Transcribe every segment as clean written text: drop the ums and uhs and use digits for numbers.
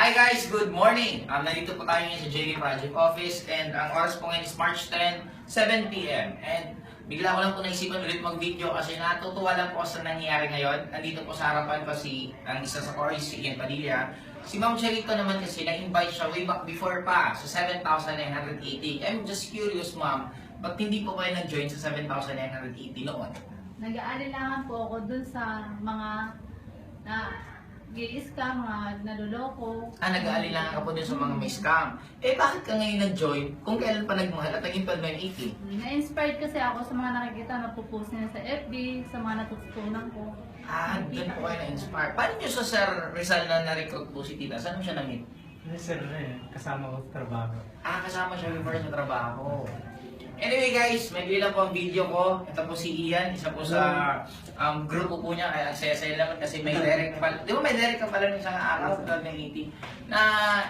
Hi guys, good morning! Nandito po tayo ngayon sa JV Project Office and ang oras po ngayon is March 10, 7 p.m. And bigla ko lang po naisipan ulit mag-video kasi natutuwa lang po sa nangyayari ngayon. Nandito po sa harapan ko ang isa sa chorus, si Ian Padilla. Si Ma'am Cherito naman kasi na-invite siya way back before pa sa 7,980. I'm just curious, Ma'am, ba't hindi po kayo nag-join sa 7,980 noon? Nag-aalilangan po ako dun sa mga na i-scam, mga naluloko. Nag-aalilangan ka po din sa mga may scam. Bakit ka ngayon nag-join kung kailan pa nagmahal at naging 12,980? Na-inspired kasi ako sa mga nakikita na pupost nila sa FB, sa mga natutunan ko. Doon po kayo na-inspire. Paano nyo sa Sir Rizal na na-recruit po si Tita? Saan mo siya na-meet? Sir, kasama ko sa trabaho. Kasama siya before sa trabaho. Anyway guys, may bilang po ang video ko. Ito po si Ian, isa po sa grupo po niya. Kaya saya-saya lang kasi may direct pala. Di ba may direct ka pala ng isang araw sa 2080? Na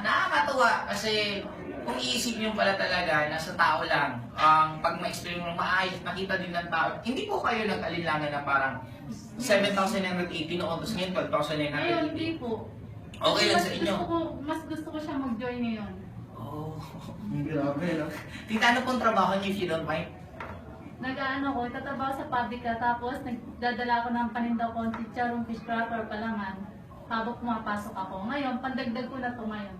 nakakatuwa kasi kung iisip nyo pala talaga, nasa tao lang. Pag ma-explain mo maayos, nakita din ng tao. Hindi po kayo nag-alinlangan na parang 7,980 noon, tapos ngayon 12,980. Ngayon, hindi po. Okay lang sa inyo. Mas gusto ko siya mag-join ngayon. Oh, Grabe, no? Tita, ano pong trabaho niyo if you don't mind? Nag-ano ko, tatabaw sa pabrika, tapos nagdadala ko ng panindaw ko, chicharong fish cracker, palaman. Habang pumapasok ako. Ngayon, pandagdag ko na to ngayon.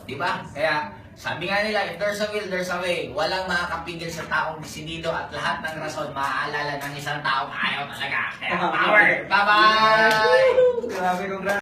Di ba? Kaya, sabi nga nila, if there's a will, there's a way. Walang makakapigil sa taong desidido at lahat ng rason maaalala ng isang taong ayaw talaga. Kaya, power! Bye-bye! Grabe, congrats!